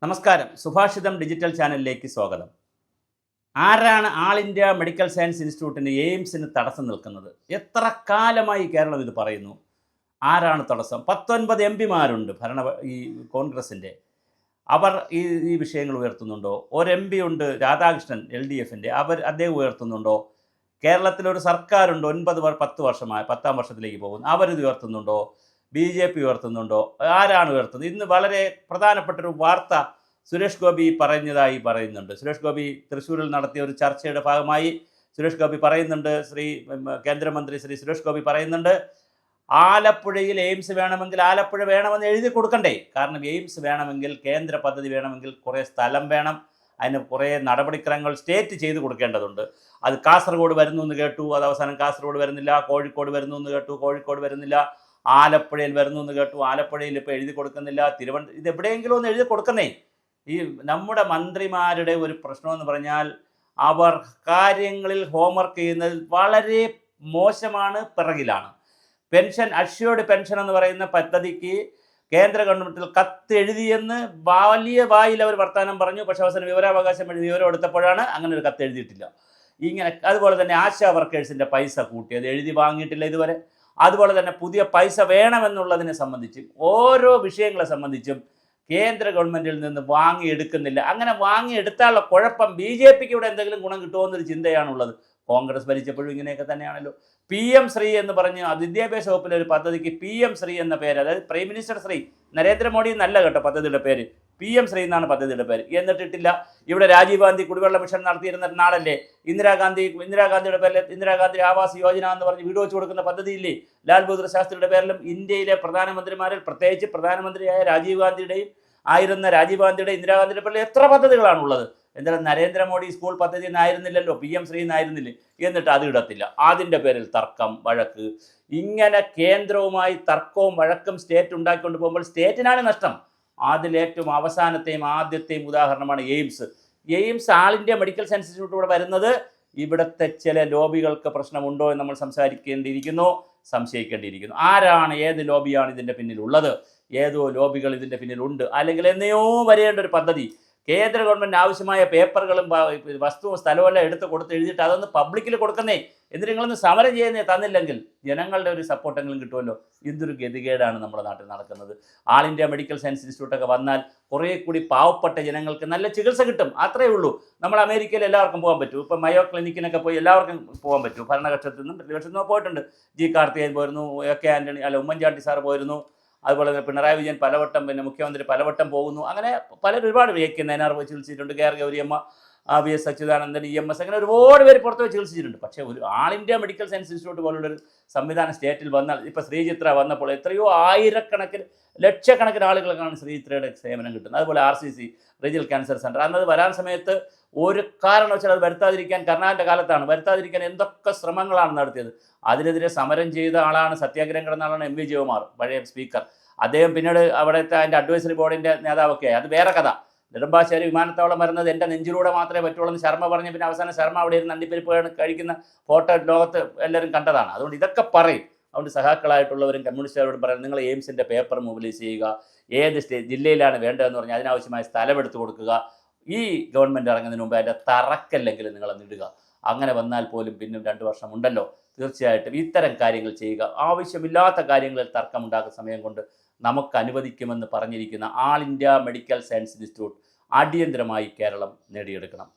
നമസ്കാരം. സുഭാഷിതം ഡിജിറ്റൽ ചാനലിലേക്ക് സ്വാഗതം. ആരാണ് ആൾ ഇന്ത്യ മെഡിക്കൽ സയൻസ് ഇൻസ്റ്റിറ്റ്യൂട്ടിന് എയിംസിന് തടസ്സം നിൽക്കുന്നത്? എത്ര കാലമായി കേരളം ഇത് പറയുന്നു? ആരാണ് തടസ്സം? 19 എം പിമാരുണ്ട് ഈ കോൺഗ്രസിൻ്റെ. അവർ ഈ വിഷയങ്ങൾ ഉയർത്തുന്നുണ്ടോ? ഒരു എം പി ഉണ്ട്, രാധാകൃഷ്ണൻ, LDFൻ്റെ. അദ്ദേഹം ഉയർത്തുന്നുണ്ടോ? കേരളത്തിലൊരു സർക്കാരുണ്ട്, 10 വർഷമായി 10ാം വർഷത്തിലേക്ക് പോകുന്നു. അവരിത് ഉയർത്തുന്നുണ്ടോ? BJP ഉയർത്തുന്നുണ്ടോ? ആരാണ് ഉയർത്തുന്നത്? ഇന്ന് വളരെ പ്രധാനപ്പെട്ടൊരു വാർത്ത സുരേഷ് ഗോപി പറഞ്ഞതായി പറയുന്നുണ്ട്. സുരേഷ് ഗോപി തൃശ്ശൂരിൽ നടത്തിയ ഒരു ചർച്ചയുടെ ഭാഗമായി സുരേഷ് ഗോപി പറയുന്നുണ്ട്, കേന്ദ്രമന്ത്രി സുരേഷ് ഗോപി പറയുന്നുണ്ട്, ആലപ്പുഴയിൽ എയിംസ് വേണമെങ്കിൽ ആലപ്പുഴ വേണമെന്ന് എഴുതി കൊടുക്കണ്ടേ? കാരണം എയിംസ് വേണമെങ്കിൽ, കേന്ദ്ര പദ്ധതി വേണമെങ്കിൽ കുറേ സ്ഥലം വേണം, അതിന് കുറേ നടപടിക്രമങ്ങൾ സ്റ്റേറ്റ് ചെയ്ത് കൊടുക്കേണ്ടതുണ്ട്. അത് കാസർഗോഡ് വരുന്നു എന്ന് കേട്ടു, അത് അവസാനം കാസർഗോഡ് വരുന്നില്ല. കോഴിക്കോട് വരുന്നു എന്ന് കേട്ടു, കോഴിക്കോട് വരുന്നില്ല. ആലപ്പുഴയിൽ വരുന്നു എന്ന് കേട്ടു, ആലപ്പുഴയിൽ ഇപ്പോൾ എഴുതി കൊടുക്കുന്നില്ല. ഇത് എവിടെയെങ്കിലും ഒന്ന് എഴുതി കൊടുക്കുന്നേ. ഈ നമ്മുടെ മന്ത്രിമാരുടെ ഒരു പ്രശ്നമെന്ന് പറഞ്ഞാൽ അവർ കാര്യങ്ങളിൽ ഹോംവർക്ക് ചെയ്യുന്നതിൽ വളരെ മോശമാണ്, പിറകിലാണ്. അഷ്യൂർഡ് പെൻഷൻ എന്ന് പറയുന്ന പദ്ധതിക്ക് കേന്ദ്ര ഗവൺമെൻറ്റിൽ കത്ത് എഴുതിയെന്ന് വലിയ വായിൽ അവർ വർത്തമാനം പറഞ്ഞു. പക്ഷേ അവസാനം വിവരാവകാശം വിവരം എടുത്തപ്പോഴാണ് അങ്ങനെ ഒരു കത്ത് എഴുതിയിട്ടില്ല. അതുപോലെ തന്നെ ആശാ വർക്കേഴ്സിൻ്റെ പൈസ കൂട്ടി, അത് എഴുതി വാങ്ങിയിട്ടില്ല ഇതുവരെ. അതുപോലെ തന്നെ പുതിയ പൈസ വേണമെന്നുള്ളതിനെ സംബന്ധിച്ചും ഓരോ വിഷയങ്ങളെ സംബന്ധിച്ചും കേന്ദ്ര ഗവൺമെൻറ്റിൽ നിന്ന് വാങ്ങിയെടുക്കുന്നില്ല. അങ്ങനെ വാങ്ങിയെടുത്താലുള്ള കുഴപ്പം BJPക്ക് ഇവിടെ എന്തെങ്കിലും ഗുണം കിട്ടുമോ എന്നൊരു ചിന്തയാണുള്ളത്. കോൺഗ്രസ് ഭരിച്ചപ്പോഴും ഇങ്ങനെയൊക്കെ തന്നെയാണല്ലോ. PM ശ്രീ എന്ന് പറഞ്ഞ് വിദ്യാഭ്യാസ വകുപ്പിലെ ഒരു പദ്ധതിക്ക് PM ശ്രീ എന്ന പേര്, അതായത് പ്രൈം മിനിസ്റ്റർ ശ്രീ നരേന്ദ്രമോദി എന്നല്ല കേട്ടോ പദ്ധതിയുടെ പേര്, PM ശ്രീ എന്നാണ് പദ്ധതിയുടെ പേര്. എന്നിട്ടിട്ടില്ല. ഇവിടെ രാജീവ് ഗാന്ധി കുടിവെള്ള മിഷൻ നടത്തിയിരുന്ന നാടല്ലേ ഇന്ദിരാഗാന്ധിയുടെ പേരിൽ ഇന്ദിരാഗാന്ധി ആവാസ് യോജന എന്ന് പറഞ്ഞ് വീട് വെച്ച് കൊടുക്കുന്ന പദ്ധതിയില്ലേ? ലാൽ ബഹദൂർ ശാസ്ത്രിയുടെ പേരിലും ഇന്ത്യയിലെ പ്രധാനമന്ത്രിമാരിൽ പ്രത്യേകിച്ച് പ്രധാനമന്ത്രിയായ രാജീവ് ഗാന്ധിയുടെയും ഇന്ദിരാഗാന്ധിയുടെ പേരിൽ എത്ര പദ്ധതികളാണുള്ളത്? എന്തായാലും നരേന്ദ്രമോദി സ്കൂൾ പദ്ധതി എന്നായിരുന്നില്ലല്ലോ, PM ശ്രീ എന്നായിരുന്നില്ലേ? എന്നിട്ട് അത് ഇടത്തില്ല. അതിൻ്റെ പേരിൽ തർക്കം, വഴക്ക്. ഇങ്ങനെ കേന്ദ്രവുമായി തർക്കവും വഴക്കും സ്റ്റേറ്റ് ഉണ്ടാക്കിക്കൊണ്ട് പോകുമ്പോൾ സ്റ്റേറ്റിനാണ് നഷ്ടം. അതിലേറ്റവും അവസാനത്തെയും ആദ്യത്തെയും ഉദാഹരണമാണ് എയിംസ് ആൾ ഇന്ത്യ മെഡിക്കൽ സയൻസ് ഇൻസ്റ്റിറ്റ്യൂട്ട് ഇവിടെ വരുന്നത്. ഇവിടുത്തെ ചില ലോബികൾക്ക് പ്രശ്നമുണ്ടോ എന്ന് നമ്മൾ സംശയിക്കേണ്ടിയിരിക്കുന്നു. ആരാണ്, ഏത് ലോബിയാണ് ഇതിൻ്റെ പിന്നിലുള്ളത്? ഏതോ ലോബികൾ ഇതിൻ്റെ പിന്നിലുണ്ട്. അല്ലെങ്കിൽ എന്നയോ വരേണ്ട ഒരു പദ്ധതി, കേന്ദ്ര ഗവൺമെൻറ് ആവശ്യമായ പേപ്പറുകളും വസ്തുവും സ്ഥലവും എല്ലാം എഴുതിയിട്ട് അതൊന്ന് പബ്ലിക്കിൽ കൊടുക്കുന്നേ. എന്നിട്ട് നിങ്ങളൊന്ന് സമരം ചെയ്യുന്നേ. തന്നില്ലെങ്കിൽ ജനങ്ങളുടെ ഒരു സപ്പോർട്ടെങ്കിലും കിട്ടുമല്ലോ. എന്തൊരു ഗതികേടാണ് നമ്മുടെ നാട്ടിൽ നടക്കുന്നത്. ആൾ ഇന്ത്യ മെഡിക്കൽ സയൻസ് ഇൻസ്റ്റിറ്റ്യൂട്ടൊക്കെ വന്നാൽ കുറേ കൂടി പാവപ്പെട്ട ജനങ്ങൾക്ക് നല്ല ചികിത്സ കിട്ടും. അത്രയേ ഉള്ളൂ. നമ്മൾ അമേരിക്കയിൽ എല്ലാവർക്കും പോകാൻ പറ്റും. ഇപ്പോൾ മയോ ക്ലിനിക്കിനൊക്കെ പോയി എല്ലാവർക്കും പോകാൻ പറ്റും. ഭരണപക്ഷത്തു നിന്നും പ്രതിപക്ഷത്തു നിന്നും പോയിട്ടുണ്ട്. G. കാർത്തികേയൻ പോയിരുന്നു, AK ആൻ്റണി ഉമ്മൻചാണ്ടി സാർ പോയിരുന്നു. അതുപോലെ തന്നെ പിണറായി വിജയൻ പലവട്ടം, മുഖ്യമന്ത്രി പലവട്ടം പോകുന്നു. അങ്ങനെ ഒരുപാട് AK നയനാർ പോയി ചികിത്സിച്ചിട്ടുണ്ട്. KR Gouriamma, VS Achuthanandan, EMS, അങ്ങനെ ഒരുപാട് പേര് പുറത്ത് പോയി ചികിത്സിച്ചിട്ടുണ്ട്. പക്ഷേ ഒരു ആൾ ഇന്ത്യ മെഡിക്കൽ സയൻസ് ഇൻസ്റ്റിറ്റ്യൂട്ട് പോലുള്ളൊരു സംവിധാനം സ്റ്റേറ്റിൽ വന്നാൽ, ഇപ്പോൾ ശ്രീചിത്ര വന്നപ്പോൾ എത്രയോ ആയിരക്കണക്കിന് ലക്ഷക്കണക്കിന് ആളുകൾക്കാണ് ശ്രീചിത്രയുടെ സേവനം കിട്ടുന്നത്. അതുപോലെ RCC റീജിയണൽ ക്യാൻസർ സെൻറ്റർ, അന്നത് വരാൻ സമയത്ത് ഒരു കാരണവശാൽ അത് വരുത്താതിരിക്കാൻ, കർണാടക കാലത്താണ് വരുത്താതിരിക്കാൻ എന്തൊക്കെ ശ്രമങ്ങളാണ് നടത്തിയത്. അതിനെതിരെ സമരം ചെയ്ത ആളാണ്, സത്യാഗ്രഹം കിടന്ന ആളാണ് MV ജയകുമാർ, പഴയ സ്പീക്കർ. അദ്ദേഹം പിന്നീട് അവിടുത്തെ അതിൻ്റെ അഡ്വൈസറി ബോർഡിൻ്റെ നേതാവൊക്കെ ആയി. അത് വേറെ കഥ. നെടുമ്പാശ്ശേരി വിമാനത്താവളം വരുന്നത് എൻ്റെ നെഞ്ചിലൂടെ മാത്രമേ പറ്റുള്ളൂ എന്ന് ശർമ്മ പറഞ്ഞ് പിന്നെ അവസാനം ശർമ്മ അവിടെ ഇരുന്ന് അണ്ടിപ്പരിപ്പ് കഴിക്കുന്ന ഫോട്ടോ ലോകത്ത് എല്ലാവരും കണ്ടതാണ്. അതുകൊണ്ട് ഇതൊക്കെ പറയും. അതുകൊണ്ട് സഹാക്കളായിട്ടുള്ളവരും കമ്മ്യൂണിസ്റ്റുകാരോടും പറയാം, നിങ്ങൾ എയിംസിൻ്റെ പേപ്പർ മൊബിലൈസ് ചെയ്യുക, ഏത് ജില്ലയിലാണ് വേണ്ടതെന്ന് പറഞ്ഞാൽ അതിനാവശ്യമായ സ്ഥലം എടുത്തു കൊടുക്കുക. ഈ ഗവൺമെൻറ് ഇറങ്ങുന്നതിന് മുമ്പ് അതിൻ്റെ തറക്കല്ലെങ്കിൽ നിങ്ങൾ നിടുക. അങ്ങനെ വന്നാൽ പോലും പിന്നും 2 വർഷം ഉണ്ടല്ലോ. തീർച്ചയായിട്ടും ഇത്തരം കാര്യങ്ങൾ ചെയ്യുക. ആവശ്യമില്ലാത്ത കാര്യങ്ങളിൽ തർക്കമുണ്ടാക്കുന്ന സമയം കൊണ്ട് നമുക്ക് അനുവദിക്കുമെന്ന് പറഞ്ഞിരിക്കുന്ന ആൾ ഇന്ത്യ മെഡിക്കൽ സയൻസ് ഇൻസ്റ്റിറ്റ്യൂട്ട് അടിയന്തരമായി കേരളം നേടിയെടുക്കണം.